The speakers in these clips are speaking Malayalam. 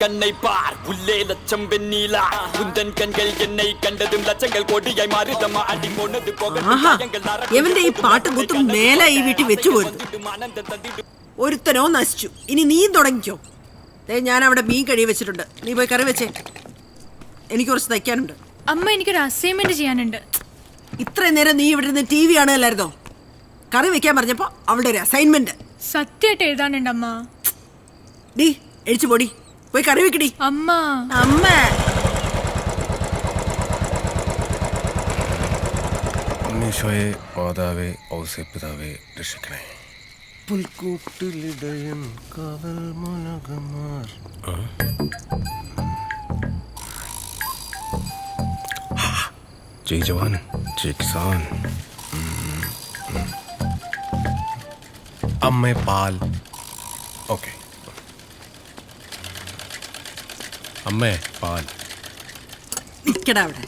கண்ணை பார் உள்ளே லட்சம் வெண்ணீலா உந்தன் கண்கள் என்னை கண்டதும் லட்சங்கள் கோடியாய் மாறுதம்மா அடி போனது போக എവന്റെ ഈ പാട്ടും കുത്തും മേലെ ഈ വീട്ടിൽ വെച്ചു പോരുത്. ഒരുത്തനോ നശിച്ചു. ഇനി നീയും തുടങ്ങിക്കോ. ഞാൻ അവിടെ മീൻ കഴി വെച്ചിട്ടുണ്ട്. നീ പോയി കറി വെച്ചേ. എനിക്ക് കുറച്ച് തയ്ക്കാനുണ്ട്. അമ്മ എനിക്കൊരു അസൈൻമെന്റ് ചെയ്യാനുണ്ട്. ഇത്രയും നേരം നീ ഇവിടെ നിന്ന് TV കാണുകയല്ലായിരുന്നോ? കറി വെക്കാൻ പറഞ്ഞപ്പോ അവളുടെ ഒരു അസൈൻമെന്റ് സത്യമായിട്ട് എഴുതാനുണ്ട് അമ്മ. ഡീ എഴിച്ചു പോടി. പോയി കറി വെക്കടി. അമ്മ അമ്മ ഉണ്ണീശോയെ മാതാവേ ഔസേപ്പിതാവേ രക്ഷിക്കണേ. പുൽക്കൂട്ടിലിടയൻ കാവൽ മുനകമാർ. ജയ് ജവാൻ ജയ് കിസാൻ. അമ്മേ പാൽ. ഓക്കെ അമ്മേ പാൽ. നിക്കടാ അവിടെ.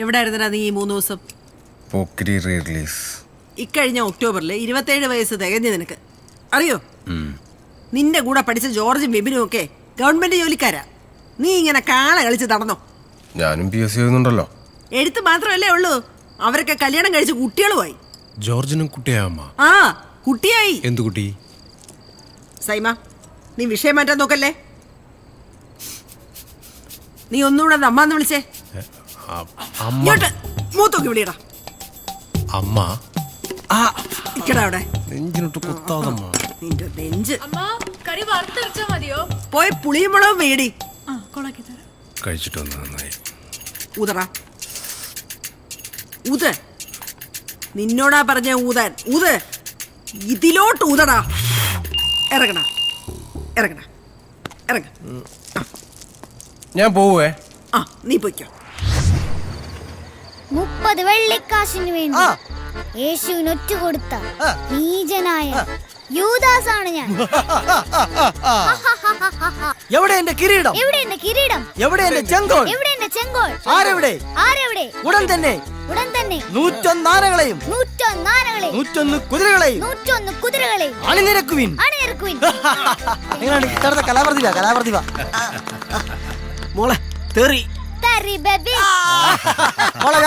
എവിടായിരുന്നടാ നീ ഈ 3 ദിവസം? പോക്കിരി റിലീസ്. ഇക്കഴിഞ്ഞ ഒക്ടോബറിൽ 27 വയസ്സ് തികഞ്ഞു നിനക്ക്. അറിയോ? നിന്റെ കൂടെ പഠിച്ച ജോർജും ബിബിനും ഒക്കെ ഗവൺമെന്റ് ജോലിക്കാരാ. നീ ഇങ്ങനെ കാള കളിച്ച് നടന്നോ? ഞാനും PSC ചെയ്യുന്നുണ്ടല്ലോ. എഴുത്ത് മാത്രമല്ലേ ഉള്ളൂ. അവരൊക്കെ കല്യാണം കഴിച്ച് കുട്ടികളുമായി. ജോർജിനും കുട്ടിയായമ്മ. ആ കുട്ടിയായി. എന്തു കുട്ടി? സൈമ, നീ വിഷയം മാറ്റാൻ നോക്കല്ലേ. നീ ഒന്നുകൂടെ അമ്മാന്ന് വിളിച്ചേ. മൂത്തൊക്കെ വിളിയടാ. അമ്മ ഇക്കടാ അവിടെ. നെഞ്ചിനോട്ട് കുത്താതമ്മ. നിന്റെ നെഞ്ച്. അമ്മ കറി വറുത്തരച്ചാ മതിയോ? പോയി പുളിയും മുളകും വേടി. കൊളാക്കി തരാം. കഴിച്ചിട്ട് വന്നത് നന്നായി. ഊതറ ഊത്. നിന്നോടാ പറഞ്ഞ ഊതാൻ. ഊത്. ഇതിലോട്ട് ഊതടാ. ഇറങ്ങണ ഇറങ്ങണ ഇറങ്ങ. ഞാൻ പോവേ. ആ നീ പൊയ്ക്കോ. 30 വെള്ളിക്കാശിന് വേണ്ടി യേശുവിന് ഒറ്റ കൊടുത്ത നീചനായ യൂദാസാണ് ഞാൻ. എവിടെ എന്റെ കിരീടം? എവിടെ എന്റെ കിരീടം? എവിടെ എന്റെ ചെങ്കോൾ? എവിടെ എന്റെ ചെങ്കോൾ? ആരെവിടെ? ആരെവിടെ? ഉടൻ തന്നെ 101 ആനകളെയും 101 കുതിരകളെയും 101 കുതിരകളെയും അണിനിരക്കുവിൻ. എങ്ങനെയാണ് കലാപ്രതിഭ? മോളെ തെറി. മോളെ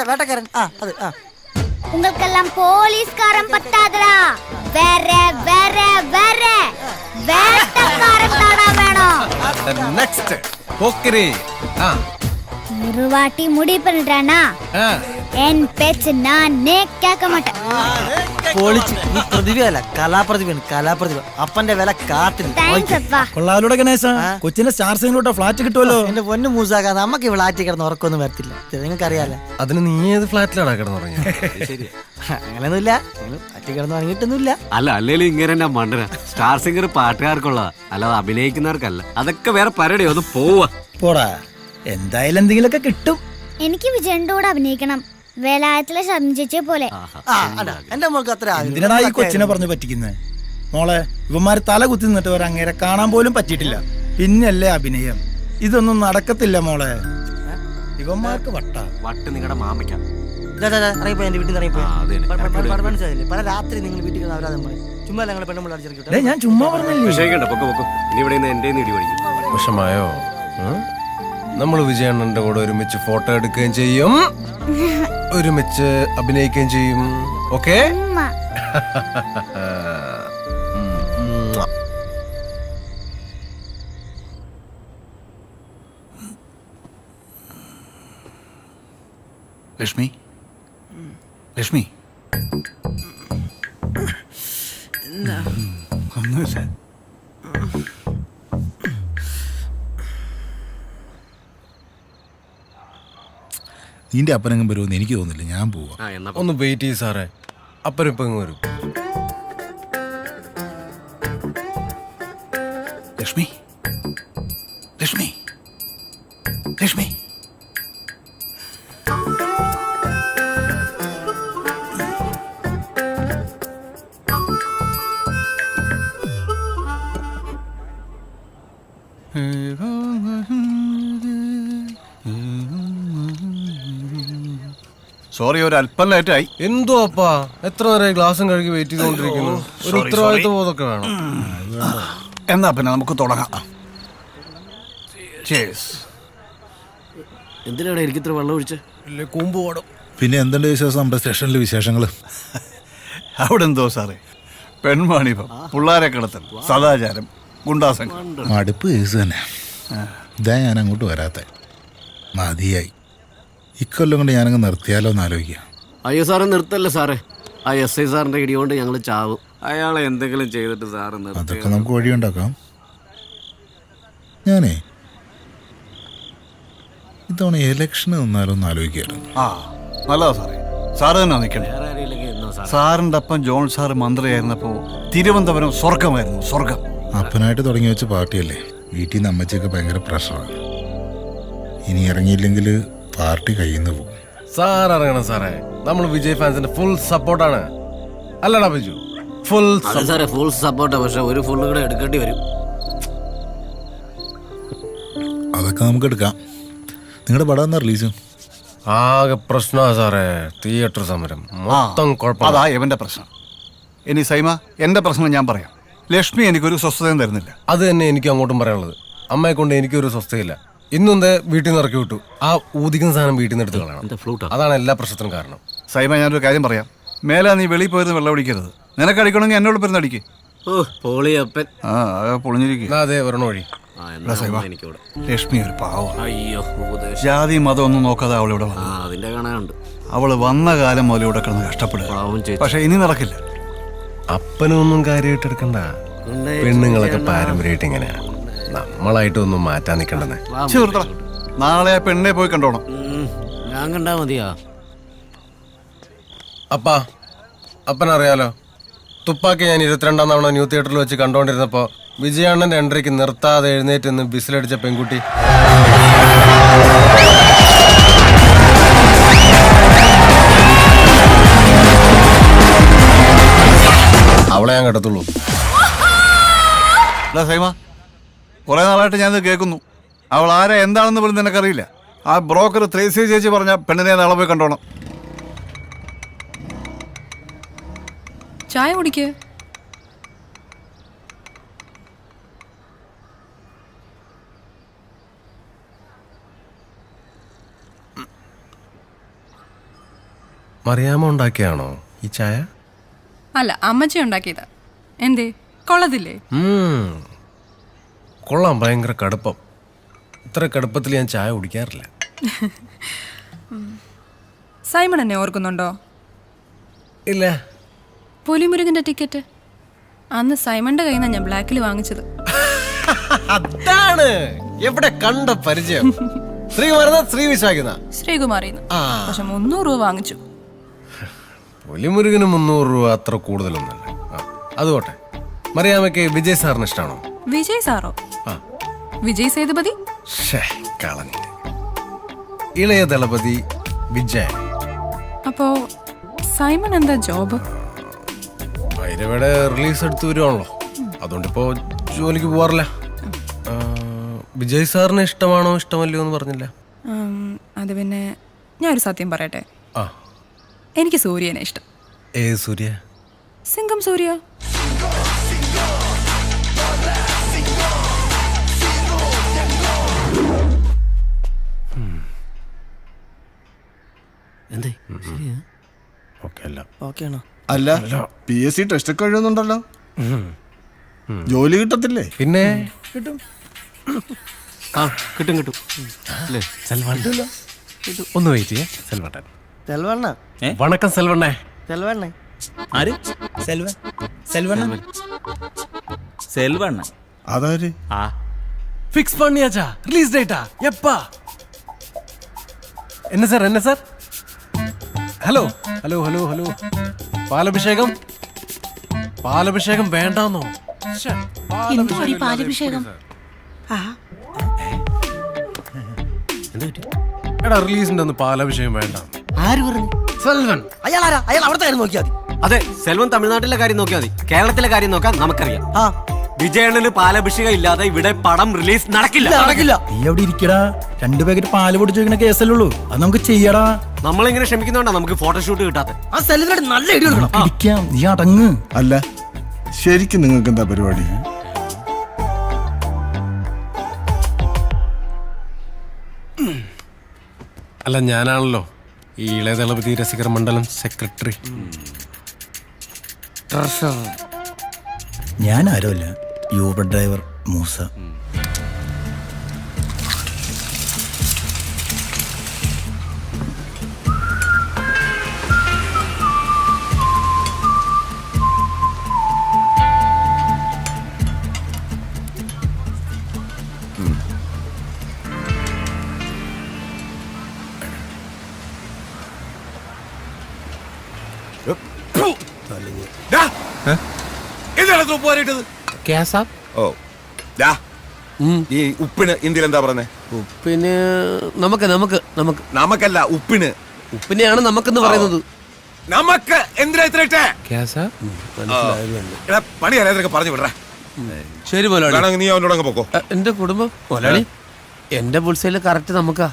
വേട്ടക്കാരൻ. உங்களுக்கெல்லாம் போலீஸ்காரன் பத்தாதடா. வேட்டக்காரன் தானா வேணும். നെക്സ്റ്റ് പോക്കിരി. ஒரு வாட்டி முடிவு பண்ணிட்டானா என் பேச்சு நானே கேட்க மாட்டேன். പൊളിച്ച്. നീ പ്രതിഭയല്ല, കലാപ്രതിഭ. അപ്പന്റെ വില കാട്ടിൽ. കൊള്ളാലൂടെ ഗണേശ. കൊച്ചിന്റെ സ്റ്റാർ സിംഗിലോട്ട് ഫ്ലാറ്റ് കിട്ടുമല്ലോ. എന്റെ പൊന്നു മൂസാക്ക, നമുക്ക് ഫ്ലാറ്റ് കിടന്ന് ഉറക്കൊന്നും വരത്തില്ല. നിങ്ങൾക്ക് അറിയാലോ. അതിന് നീ ഏത് ഫ്ലാറ്റിലാടാ കിടന്നുറങ്ങിയ? അങ്ങനെയൊന്നുമില്ല. ഫ്ലാറ്റ് കിടന്ന് ഉറങ്ങിയിട്ടൊന്നുമില്ല. അല്ലേലും ഇങ്ങനെ മണ്ടന സ്റ്റാർ സിംഗർ പാട്ടുകാർക്കുള്ള, അല്ലാതെ അഭിനയിക്കുന്നവർക്കല്ല. അതൊക്കെ വേറെ പരടി. ഒന്ന് പോടാ. എന്തായാലും എന്തെങ്കിലുമൊക്കെ കിട്ടും. എനിക്ക് വിജയന്റെ കൂടെ അഭിനയിക്കണം. വേലായത്തിലെ ശബ്ദിച്ചേ പോലെ. എന്റെ മോൾക്ക് അത്ര എന്തിനാ ഈ കൊച്ചിനെ പറഞ്ഞു പറ്റിക്കുന്നേ? മോളെ, ഇവന്മാര് തല കുത്തി നിന്നിട്ട് വരെ അങ്ങേരെ കാണാൻ പോലും പറ്റിയിട്ടില്ല. പിന്നല്ലേ അഭിനയം. ഇതൊന്നും നടക്കത്തില്ല മോളെ. ഇവന്മാർക്ക് വട്ട് നിങ്ങളുടെ മാമയ്ക്കാം. എന്റെ വീട്ടിൽ മനസ്സിലായില്ലേ? പല രാത്രി നിങ്ങൾ വീട്ടിൽ അവരാധം പറയും. ചുമ്മാ ഞങ്ങളെ പെണ്ണുമ്പോൾ അടിച്ചിരിക്കട്ടെ. ഞാൻ ചുമ്മാ പറഞ്ഞില്ലേ. വിഷമായോ? നമ്മൾ വിജയണ്ണന്റെ കൂടെ ഒരുമിച്ച് ഫോട്ടോ എടുക്കുകയും ചെയ്യും, ഒരുമിച്ച് അഭിനയിക്കുകയും ചെയ്യും. ഓക്കെ? ലക്ഷ്മി ഒന്നുമില്ല. നിന്റെ അപ്പനെങ്ങും വരുമെന്ന് എനിക്ക് തോന്നുന്നില്ല. ഞാൻ പോവാ. ഒന്ന് വെയിറ്റ് ചെയ്യ് സാറേ. അപ്പനിപ്പം വരും. ലക്ഷ്മി സോറി ഒരു അല്പം ലേറ്റായി. എന്തോ അപ്പാ എത്ര നേരം ഗ്ലാസും കഴുകി വെയിറ്റ് ചെയ്തുകൊണ്ടിരിക്കുന്നു. ഒരു ഉത്തരവാദിത്വ ബോധമൊക്കെ വേണം. എന്നാ പിന്നെ നമുക്ക് തുടങ്ങാം. എന്തിനാണ് എനിക്ക് ഇത്ര വെള്ളം ഒഴിച്ച് കൂമ്പ് പാടും. പിന്നെ എന്തുണ്ട് വിശേഷം നമ്മുടെ സ്റ്റേഷനിലെ വിശേഷങ്ങൾ? അവിടെ എന്തോ സാറേ, പെൺവാണിഭം, പിള്ളാരെ കിടത്തൽ, സദാചാരം, ഗുണ്ടാസംഘം. മടുപ്പ് കേസ് തന്നെ. ഇതാ ഞാൻ അങ്ങോട്ട് വരാത്ത മതിയായി. ഇക്കൊല്ലം കൊണ്ട് ഞാനങ്ങ് നിർത്തിയാലോ എന്ന് ആലോചിക്കുക. അയ്യോ സാറ് നിർത്തല്ലേ സാറേ. ആ SI സാറിന്റെ ഇടികൊണ്ട് ഞങ്ങൾ ചാവും. അയാളെ എന്തെങ്കിലും ചെയ്തിട്ട് സാറ് അതൊക്കെ നമുക്ക് വഴിയുണ്ടാക്കാം. ഞാനേ ഇത്തവണ ഇലക്ഷന് നിന്നാലോ എന്ന് ആലോചിക്കായിരുന്നു. ആ നല്ലതാ സാറേ. സാറ് തന്നെ നിൽക്കണേ. സാറിൻ്റെ അപ്പം ജോൺ സാറ് മന്ത്രിയായിരുന്നപ്പോൾ തിരുവനന്തപുരം സ്വർഗമായിരുന്നു, സ്വർഗം. അപ്പനായിട്ട് തുടങ്ങി വെച്ച പാർട്ടിയല്ലേ. വീട്ടിൽ നിന്ന് അമ്മച്ചൊക്കെ ഭയങ്കര പ്രഷറാണ്. ഇനി ഇറങ്ങിയില്ലെങ്കിൽ പാർട്ടി കയ്യിൽ നിന്ന് പോകും. സാർ അറിയണം സാറേ, നമ്മൾ വിജയ് ഫാൻസിന്റെ ഫുൾ സപ്പോർട്ടാണ്. അല്ലടാ ബിജു? ഫുൾ സാറേ ഫുൾ സപ്പോർട്ടാ. പക്ഷെ ഒരു ഫുള്ള് കൂടെ എടുക്കേണ്ടി വരും. അതൊക്കെ നമുക്ക് എടുക്കാം. നിങ്ങളുടെ പടം എന്നാ റിലീസ്? ആകെ പ്രശ്നമാ സാറേ. തിയേറ്റർ സമരം മൊത്തം കുഴപ്പം. അതാ എവന്റെ പ്രശ്നം. ഇനി സൈമ, എന്റെ പ്രശ്നം ഞാൻ പറയാം. ലക്ഷ്മി എനിക്കൊരു സ്വസ്ഥതയും തരുന്നില്ല. അത് തന്നെ എനിക്ക് അങ്ങോട്ടും പറയാനുള്ളത്. അമ്മയെ കൊണ്ട് എനിക്കൊരു സ്വസ്ഥയില്ല. ഇന്നെന്ത് വീട്ടിൽ നിന്ന് ഇറക്കി വിട്ടു. ആ ഊതിക്കുന്ന സാധനം വീട്ടിൽ നിന്ന് എടുത്ത് കളയണം. അതാണ് എല്ലാ പ്രശ്നത്തിനും കാരണം. സൈമ, ഞാനൊരു കാര്യം പറയാം. മേലെ നീ വെളിയിൽ പോയിരുന്ന് വെള്ളം അടിക്കരുത്. നിനക്ക് അടിക്കണമെങ്കിൽ എന്നോട് പെരുന്ന് അടിക്ക്. പൊളിയപ്പൻ. പൊളിഞ്ഞിരിക്കും. അതെ വരണ വഴി. ലക്ഷ്മി ഒരു പാവം. അയ്യോ ജാതി മതം ഒന്നും നോക്കാതെ അവളിവിടെ വന്നു. അതിന്റെ കാണാനുണ്ട്. അവള് വന്ന കാലം മുതൽ ഇവിടെ കിടന്ന് കഷ്ടപ്പെടുക. പക്ഷെ ഇനി നടക്കില്ല. അപ്പനൊന്നും കാര്യമായിട്ട് എടുക്കണ്ട. പെണ്ണുങ്ങളൊക്കെ പാരമ്പര്യമായിട്ട് ഇങ്ങനെയാ. നമ്മളായിട്ടൊന്നും മാറ്റാൻ നിൽക്കണ്ടെന്ന്. നാളെ ആ പെണ്ണെ പോയി കണ്ടോണം. ഞാൻ കണ്ടാ മതിയാ. അപ്പനറിയാലോ, തുപ്പാക്കി ഞാൻ 22-ാം തവണ ന്യൂ തിയേറ്ററിൽ വെച്ച് കണ്ടോണ്ടിരുന്നപ്പോ വിജയണ്ണന്റെ എൻട്രിക്ക് നിർത്താതെ എഴുന്നേറ്റ് നിന്ന് ബിസിലടിച്ച പെൺകുട്ടി. അവളെ ഞാൻ കേട്ടത്തുള്ളൂ. സൈമ, കുറെ നാളായിട്ട് ഞാനിത് കേൾക്കുന്നു. അവൾ ആരാ എന്താണെന്ന് പോലും നിനക്കറിയില്ല. ആ ബ്രോക്കർ ത്രേസ്യ ചേച്ചി പറഞ്ഞ പെണ്ണിനെ നാളെ പോയി കണ്ടോണം. ചായ കുടിക്ക്. മറിയാമ്മ ഉണ്ടാക്കിയാണോ ഈ ചായ? അല്ല, അമ്മച്ചി ഉണ്ടാക്കിയതാ. എന്തേ, കൊള്ളതില്ലേ? കൊള്ളാം. ഭയങ്കര കടുപ്പം. ഇത്ര കടുപ്പത്തിൽ ഞാൻ ചായ കുടിക്കാറില്ല. സൈമൺ എന്നെ ഓർക്കുന്നുണ്ടോ? ഇല്ല. പുലിമുരുകന്റെ ടിക്കറ്റ് അന്ന് സൈമന്റെ കയ്യിൽ നിന്നാണ് ഞാൻ ബ്ലാക്കിൽ വാങ്ങിച്ചത്. അതാണ് എവിടെ കണ്ട പരിചയം. ശ്രീകുമാറിന്ന്. പക്ഷെ 300 രൂപ വാങ്ങിച്ചു. പുലിമുരുകന് 300 രൂപ അത്ര കൂടുതലൊന്നല്ല. അതുകൊട്ടെ. മറിയാമ്മയ്ക്ക് വിജയ് സാറിന് ഇഷ്ടമാണോ? വിജയ് സാറോ? വിജയ് സേതുപതി. ഇളയ ദളപതി വിജയ്. അപ്പോ സൈമൺ എന്താ ജോബ്? ഭൈരവയുടെ റിലീസ് എടുത്തു വരുവാണല്ലോ, അതുകൊണ്ടിപ്പോ ജോലിക്ക് പോവാറില്ല. വിജയ് സാറിന് ഇഷ്ടമാണോ ഇഷ്ടമല്ലയോ എന്ന് പറഞ്ഞില്ല. അത് പിന്നെ ഞാനൊരു സത്യം പറയട്ടെ. എനിക്ക് സൂര്യനെ ഇഷ്ടം. ഏത് സൂര്യ? സിംഗം സൂര്യ. അല്ല, PSC ടെസ്റ്റ് ഒക്കെ എഴുതുന്നുണ്ടല്ലോ. ജോലി കിട്ടത്തില്ലേ? പിന്നെ കിട്ടും. കിട്ടും. ഒന്ന് വെയിറ്റ് ചെയ്യേ. സെൽവണ്ണൻ. സെൽവണ്ണ. വണക്കം സെൽവണ്ണേ. സെൽവണ്ണ. ആര്? സെൽവണ്ണ. അതാര്? ഫിക്സ് പണിയാച്ചാ. റിലീസ് ഡേറ്റാ എപ്പാ? എന്നെ സാർ. ഹലോ. പാലഭിഷേകം വേണ്ടാന്നോ? പാലഭിഷേകം എടാ, റിലീസിന്റെ ഒന്ന് പാലഭിഷേകം വേണ്ട. ആര് പറഞ്ഞു? സെൽവൻ. അയാളാരാ? അയാൾ അവിടുത്തെ കാര്യം നോക്കിയാൽ മതി. അതെ, സെൽവൻ തമിഴ്നാട്ടിലെ കാര്യം നോക്കിയാൽ മതി. കേരളത്തിലെ കാര്യം നോക്കാൻ നമുക്കറിയാം. വിജയണ്ണന് പാലഭിഷേകം ഇല്ലാതെ ഇവിടെ പടം റിലീസ് നടക്കില്ല. നീ എവിടെ ഇരിക്കടാ? 2 പാക്കറ്റ് പാല് പൊടിച്ചു വെക്കുന്ന കേസല്ലേ ഉള്ളൂ, അത് നമുക്ക് ചെയ്യടാ. നമ്മളിങ്ങനെ ക്ഷമിക്കുന്നോണ്ടാ നമുക്ക് ഫോട്ടോഷൂട്ട് കിട്ടാത്ത. ആ സ്ഥലത്തിനായിട്ട് നല്ല ഐഡിയ കൊടുക്കണം. പിടിക്കാം, നീ അടങ്ങ്. അല്ല ശരിക്കും നിങ്ങൾക്ക് എന്താ പരിപാടി? അല്ല, ഞാനാണല്ലോ ഈ ഇളയ ദളപതി രസികർ മണ്ഡലം സെക്രട്ടറി. ഞാൻ ആരുമല്ല, യൂബർ ഡ്രൈവർ മൂസ. ഈ ഉപ്പിന് ഇന്ത്യയിൽ എന്താ പറയുന്നത്? ഉപ്പിന് നമുക്ക് നമുക്ക് നമുക്ക് നമുക്കല്ല, ഉപ്പിന്. ഉപ്പിനെയാണ് നമുക്കെന്ന് പറയുന്നത്. നമുക്ക് എന്തിനാ ഇത്ര ഇട്ടേ? പണി അറിയാതൊക്കെ പറഞ്ഞു വിടറ. ശരി മുതലാളി, വേണമെങ്കിൽ നീ അവനോട് അങ്ങ് പോക്കോ. എന്റെ കുടുംബം മുതലാളി, എന്റെ പുൽസയില് കറക്റ്റ് നമുക്കാ.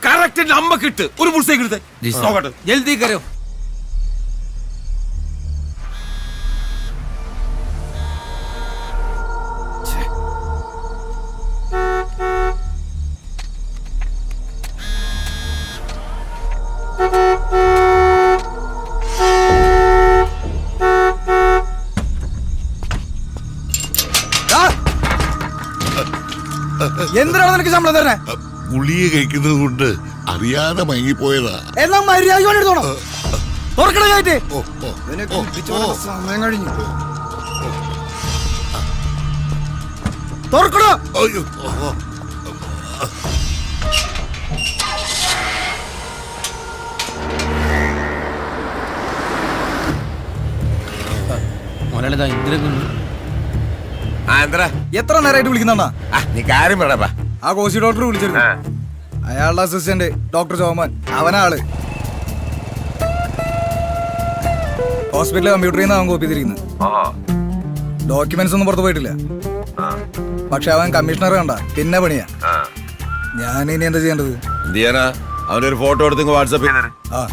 കറക്റ്റ് നമുക്ക് ഇട്ട് ഒരു പുൾസേക്ക് എടുത്ത് നോക്കട്ടെ. ജൽദി കരോ. എന്തിനാണ് നിനക്ക് ശമ്പളം തരണേ? ഗുളിക കഴിക്കുന്നത് കൊണ്ട് അറിയാതെ മയങ്ങിപ്പോയതാ. എന്നാ മര്യാദ എടുത്തോണം. തുറക്കണ കയറ്റ്. സമയം കഴിഞ്ഞു. തുറക്കണോ? മുതലാളി ഇന്ദിര എത്ര നേരമായിട്ട് വിളിക്കുന്നാ? നീ കാര്യം വേണപ്പാ. ആ കോശി ഡോക്ടർ വിളിച്ചിരുന്നു. അയാളുടെ അസിസ്റ്റന്റ് ഡോക്ടർ ചോമൻ, അവനാള്. ഹോസ്പിറ്റലിലെ കമ്പ്യൂട്ടറിൽ നിന്ന് അവൻ കോപ്പി ചെയ്തിരിക്കുന്നത്. ഡോക്യുമെന്റ്സ് ഒന്നും പുറത്തു പോയിട്ടില്ല. പക്ഷെ അവൻ കമ്മീഷണർ കണ്ട പിന്നെ പണിയാ. ഞാൻ ഇനി എന്താ ചെയ്യേണ്ടത്? എന്ത് ചെയ്യാനാ? അവന്റെ ഒരു ഫോട്ടോ എടുത്ത് വാട്സാപ്പ് ചെയ്തേ. ആ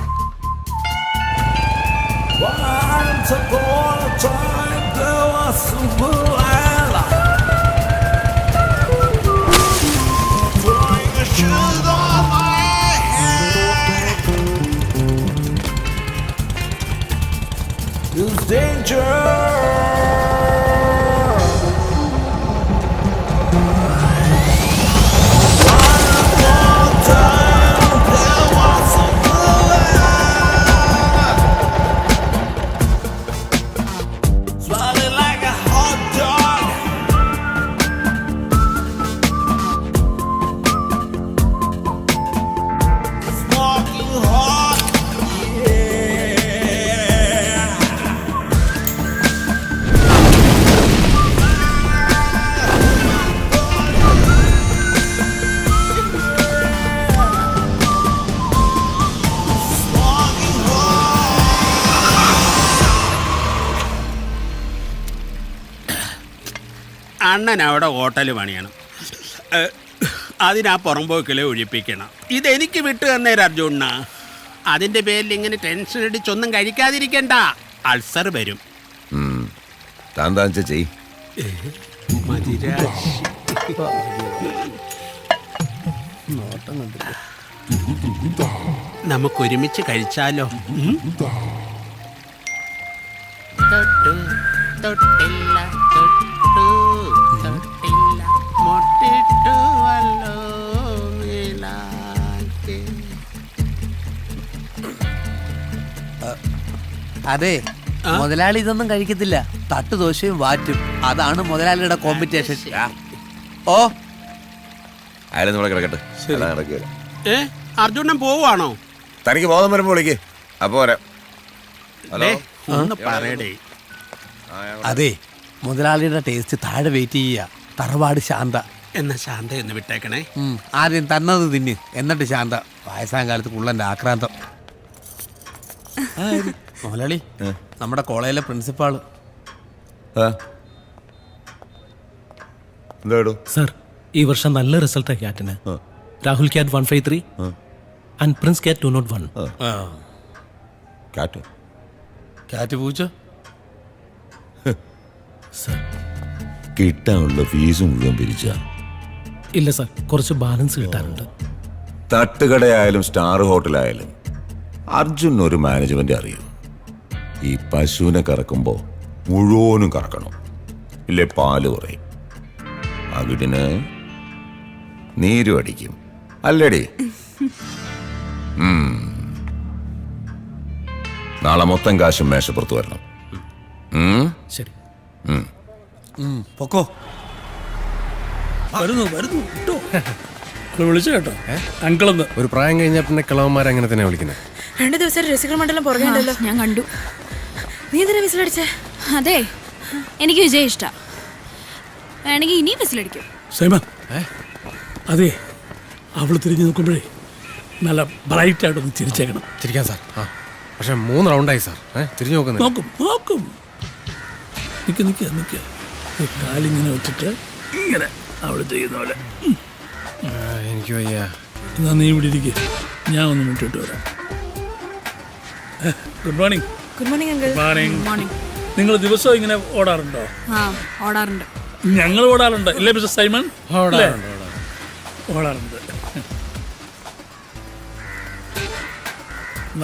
അണ്ണൻ അവിടെ ഹോട്ടൽ പണിയണം, അതിനാ പുറമ്പോക്കിലെ ഒഴിപ്പിക്കണം. ഇതെനിക്ക് വിട്ടു തന്നേരം അർജുണ്ണ. അതിൻ്റെ പേരിൽ ഇങ്ങനെ ടെൻഷൻ അടിച്ചൊന്നും കഴിക്കാതിരിക്കണ്ട, അൾസർ വരും. നമുക്കൊരുമിച്ച് കഴിച്ചാലോ? തൊട്ടില്ല തൊട്ടു തൊട്ടില്ല മൊട്ടിട്ടു വല്ലോ നീലാക്കി. അതെ, മുതലാളി ഇതൊന്നും കഴിക്കത്തില്ല. തട്ടുദോശയും വാറ്റും, അതാണ് മുതലാളിയുടെ കോമ്പറ്റീഷൻ. ഓ അയാളെ നമ്മളെ കിടക്കട്ടെ. അർജുനൻ പോവാണോ? തനിക്ക് ബോധം വരുമ്പോ വിളിക്ക്, അപ്പൊ വരാം. ഒന്ന് പറയടേ. അതെ, മുതലാളിയുടെ ടേസ്റ്റ് താഴെ വെയിറ്റ് ചെയ്യുക. തറവാട് ശാന്ത. എന്നാ ശാന്ത എന്ന് വിട്ടേക്കണേ. ആദ്യം തന്നത് തിന്ന്, എന്നിട്ട് ശാന്ത. വയസ്സാം കാലത്ത് കുള്ളന്റെ ആക്രാന്തം. മുതലാളി, നമ്മുടെ കോളേജിലെ പ്രിൻസിപ്പാള്. എന്താ സർ, ഈ വർഷം നല്ല റിസൾട്ടാണ് ക്യാറ്റിന്. Rahul CAT 153 and Prince CAT 201. കാറ്റ് ക്യാറ്റ് പൂച്ച കിട്ടാനുള്ള ഫീസ് മുഴുവൻ പിരിച്ച ഇല്ല സാർ, കുറച്ച് ബാലൻസ് കിട്ടാനുണ്ട്. തട്ടുകടയായാലും സ്റ്റാർ ഹോട്ടലായാലും അർജുൻ ഒരു മാനേജ്മെന്റ് അറിയൂ. ഈ പശുവിനെ കറക്കുമ്പോ മുഴുവനും കറക്കണം, ഇല്ലേ പാല് കുറയും, അവിടിന് നീരും അടിക്കും. അല്ലടി? നാളെ മൊത്തം കാശും മേശപ്പുറത്ത് വരണം. ശരി. പൊക്കോ. വരുന്നു കേട്ടോ. വിളിച്ചു കേട്ടോ അങ്കിളെന്ന്. ഒരു പ്രായം കഴിഞ്ഞാൽ പിന്നെ കിളവന്മാരെ അങ്ങനെ തന്നെ വിളിക്കുന്നത്. 2 ദിവസം രസികർ മണ്ഡലം പുറകെയുണ്ടല്ലോ. ഞാൻ കണ്ടു. നീ എന്തിനാ വിസിലടിച്ചേ? അതെ, എനിക്ക് വിജയ് ഇഷ്ടാ. വേണമെങ്കിൽ ഇനിയും വിസിലടിക്കും. സൈമ, അതെ, അവള് തിരിഞ്ഞു നോക്കുമ്പോഴേ നല്ല ബ്രൈറ്റ് ആയിട്ടൊന്ന് ചിരിച്ചേക്കണം. ചിരിക്കാൻ സാർ. പക്ഷെ 3 റൗണ്ടായി സാർ. തിരിഞ്ഞു നോക്കുന്നത്. നോക്കും. നിക്ക് കാലിങ്ങനെ വെച്ചിട്ട് ഇങ്ങനെ അവള് ചെയ്യുന്ന പോലെ. എനിക്ക് വയ്യ. എന്നാ നീ ഇവിടെ ഇരിക്കുക, ഞാൻ ഒന്ന് മുട്ടിട്ട് വരാം. Good morning. Good morning uncle. Morning. നിങ്ങൾ ദിവസവും ഇങ്ങനെ ഓടാറുണ്ടോ? ഓടാറുണ്ട്. ഞങ്ങൾ ഓടാറുണ്ട് ഇല്ലേ മിസ്റ്റർ സൈമൺ? ഓടാറുണ്ട്.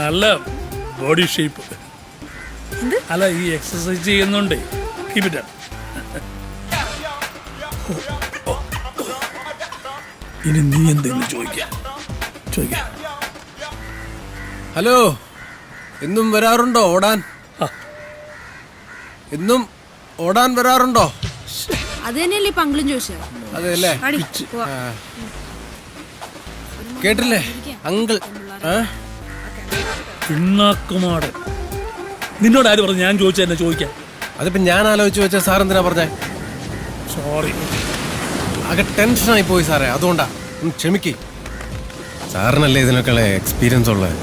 നല്ല ബോഡി ഷേപ്പ്. അല്ല, ഈ എക്സസൈസ് ചെയ്യുന്നുണ്ടേ. Keep it up. ഇനി നീ എന്തെങ്കിലും ചോദിക്കാം. ഹലോ, ഇന്നും വരാറുണ്ടോ ഓടാൻ? ഇന്നും ഓടാൻ വരാറുണ്ടോ? അത് തന്നെയല്ലേ ഇപ്പൊ അങ്കിളും ചോദിച്ചത്. അതെല്ലേ? കേട്ടില്ലേ അങ്കിൾ? പിണ്ണാക്കുമാട്. നിന്നോട് ആര് പറഞ്ഞു ഞാൻ ചോദിച്ചാ എന്നെ ചോദിക്കാം? അതിപ്പോ ഞാൻ ആലോചിച്ച് വെച്ച സാർ എന്തിനാ പറഞ്ഞേ? സോറി, ആകെ ടെൻഷനായി പോയി സാറേ, അതുകൊണ്ടാ. ക്ഷമിക്കേ. സാറിനല്ലേ ഇതിനൊക്കെ എക്സ്പീരിയൻസ് ഉള്ളത്.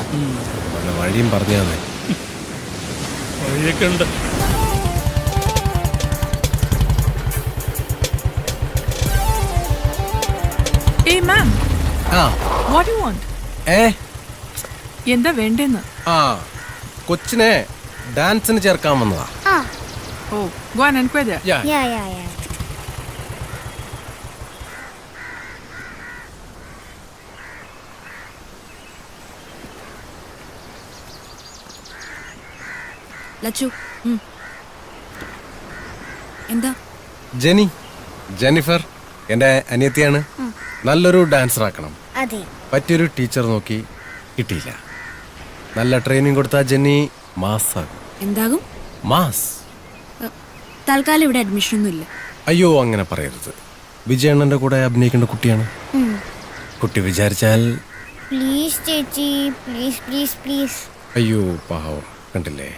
വഴിയും പറഞ്ഞാ മതി. വഴിയൊക്കെ ഉണ്ട്. എന്താ വേണ്ടെന്ന്? കൊച്ചിനെ ഡാൻസിന് ചേർക്കാൻ വന്നതാ. ലച്ചു, എന്താ? ജെന്നിഫർ എന്റെ അനിയത്തിയാണ്. നല്ലൊരു ഡാൻസർ ആക്കണം. അതെ. പറ്റിയൊരു ടീച്ചർ നോക്കി കിട്ടിയില്ല. നല്ല ട്രെയിനിങ് കൊടുത്താ ജെന്നി മാസ്. എന്താകും? മാസ്. തൽക്കാലം ഇവിടെ അഡ്മിഷൻ ഒന്നും ഇല്ല. അയ്യോ, അങ്ങനെ പറയരുത്. വിജയണ്ണന്റെ കൂടെ അഭിനയിക്കേണ്ട കുട്ടിയാണ്. കുട്ടി വിചാരിച്ചാൽ. പ്ലീസ് ചേച്ചി, പ്ലീസ്. അയ്യോ പാവം, കണ്ടില്ലേ?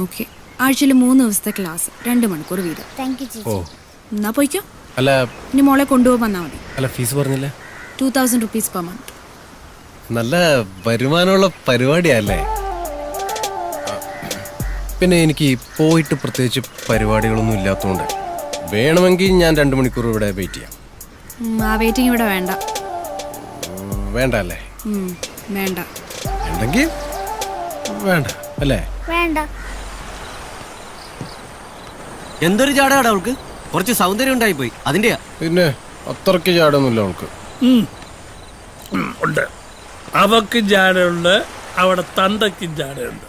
ഓക്കെ. ആഴ്ചയിൽ 3 ദിവസത്തെ ക്ലാസ്, 2 മണിക്കൂർ വീതം. താങ്ക് യു ചേച്ചി. എന്നാ പോയിക്കോ. അല്ല, ഇനി മോളെ കൊണ്ടുപോകാൻ വന്നാൽ മതി. അല്ല, ഫീസ് പറഞ്ഞില്ല? 2000 rupees per month. നല്ല വരുമാനമുള്ള പരിപാടിയല്ലേ? പിന്നെ എനിക്ക് പോയിട്ട് പ്രത്യേകിച്ച് പരിപാടികളൊന്നും ഇല്ലാത്തതുകൊണ്ട് വേണമെങ്കിൽ ഞാൻ 2 മണിക്കൂർ ഇവിടെ വെയിറ്റ് ചെയ്യാം. ആ വെയിറ്റിംഗ് ഇവിടെ വേണ്ട. വേണ്ട അല്ലേ? വേണ്ട. വേണ്ടെങ്കിൽ വേണ്ട അല്ലേ? വേണ്ട. എന്തൊരു ചാടാടാ അവൾക്ക്. കുറച്ച് സൗന്ദര്യം ഉണ്ടായി പോയി, അതിന്റെയാ. പിന്നെ അത്രയ്ക്ക് ചാടൊന്നുമില്ല അവൾക്ക്. ഉണ്ട്. അവക്കും ജാടയുണ്ട്, അവിടെ തന്തയ്ക്കും ജാടയുണ്ട്.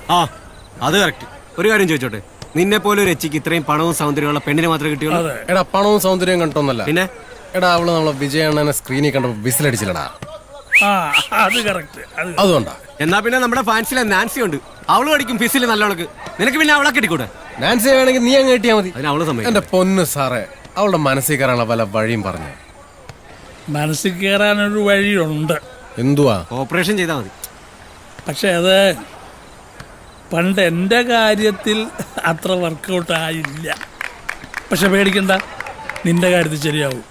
അത് കറക്റ്റ്. ഒരു കാര്യം ചോദിച്ചോട്ടെ, നിന്നെ പോലെ ഒരു എച്ചിക്ക് ഇത്രയും പണവും സൗന്ദര്യമുള്ള പെണ്ണിനെ മാത്രമേ കിട്ടിയുള്ളൂ? എടാ, പണവും സൗന്ദര്യവും കണ്ടോന്നല്ല. പിന്നെ എടാ, അവള് നമ്മളെ വിജയണ്ണനെ സ്ക്രീനിൽ കണ്ടപ്പോ വിസിലടിച്ചില്ലടാ. അത് കറക്റ്റ്. അതുകൊണ്ടാ. എന്നാ പിന്നെ നമ്മുടെ ഫാൻസിലെ നാൻസി ഉണ്ട്, അവള് പഠിക്കും ഫിസിൽ നല്ലവൾക്ക്. നിനക്ക് പിന്നെ അവളെ കിട്ടിക്കൂടെ? നാൻസി വേണമെങ്കിൽ നീ അങ്ങ് കിട്ടിയാ മതി. അവള് സമ്മതിക്കും. എന്റെ പൊന്ന് സാറേ, അവളുടെ മനസ്സിൽ കയറാനുള്ള പല വഴിയും പറഞ്ഞു. മനസ്സിൽ കയറാനൊരു വഴിയുണ്ട്. എന്തുവാ? ഓപ്പറേഷൻ ചെയ്താൽ മതി. പക്ഷെ അത് പണ്ട് എൻ്റെ കാര്യത്തിൽ അത്ര വർക്കൗട്ട് ആയില്ല. പക്ഷെ പേടിക്കണ്ട, നിന്റെ കാര്യത്തിൽ ശരിയാവും.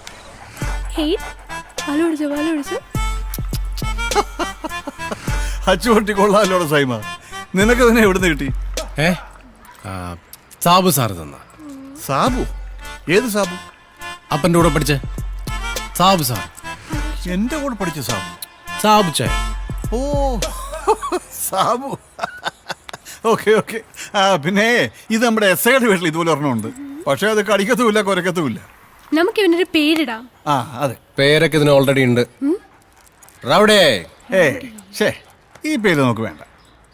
അച്ചുപൊട്ടി കൊള്ളാലോടെ സൈമ. നിനക്ക് തന്നെ എവിടുന്ന് കിട്ടി? സാബു സാറ് തന്ന. സാബു? ഏത് സാബു? അപ്പൻ്റെ കൂടെ പഠിച്ചേ. സാബ് സാർ. എന്റെ കൂടെ പഠിച്ച സാബു. സാബ് ചേ. ഓ സാബു. Okay okay. പിന്നെ ഇത് നമ്മുടെ എസ് ഐയുടെ വീട്ടിൽ ഇതുപോലെ ഒരെണ്ണമുണ്ട്. പക്ഷെ അത് കടിക്കത്തുമില്ല കുരക്കത്തുമില്ല. നമുക്ക് ഇവനൊരു പേരിടാം. ആ അതെ, പേരൊക്കെ ഇതിന് ഓൾറെഡി ഉണ്ട്. റൗഡേ. ഷേ ഈ പേര് നമുക്ക് വേണ്ട.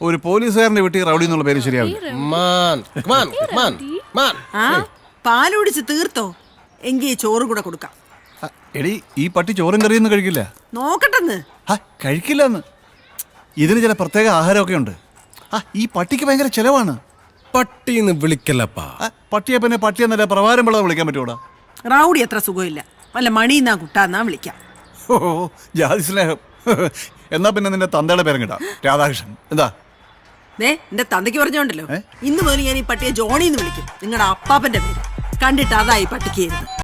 ഒരു പോലീസുകാരന്റെ വീട്ടിൽ റൗഡി എന്നുള്ള പേര് ശരിയാവില്ല. ആ പാലുടിച്ച് തീർത്തോ? എങ്കിൽ ചോറ് കൂടെ കൊടുക്കാം. എടി ഈ പട്ടി ചോറും കറിയൊന്നും കഴിക്കില്ല. നോക്കട്ടെന്ന്. കഴിക്കില്ലെന്ന്. ഇതിന് ചില പ്രത്യേക ആഹാരമൊക്കെ ഉണ്ട്. ഈ പട്ടിക്ക് ഭയങ്കര ചെലവാണ്. പട്ടിന്ന് വിളിക്കല്ലപ്പാ. പട്ടിയെ പിന്നെ പട്ടിയെന്നല്ല പ്രവാരം പിള്ളേർ വിളിക്കാൻ പറ്റൂടാ. റൗഡി അത്ര സുഖമില്ല. വല്ല മണിന്നാ കുട്ടാന്നാ വിളിക്കാം. ഓ ജാതി സ്നേഹം. എന്നാ പിന്നെ നിന്റെ തന്തയുടെ പേരും കിട്ടാം, രാധാകൃഷ്ണൻ. എന്താ എന്റെ തന്തയ്ക്ക് പറഞ്ഞോണ്ടല്ലോ, ഇന്ന് മുതൽ ഞാൻ ഈ പട്ടിയെ ജോണിന്ന് വിളിക്കും. നിങ്ങളുടെ അപ്പാപ്പന്റെ പേര് കണ്ടിട്ട് അതായി പട്ടിക്ക്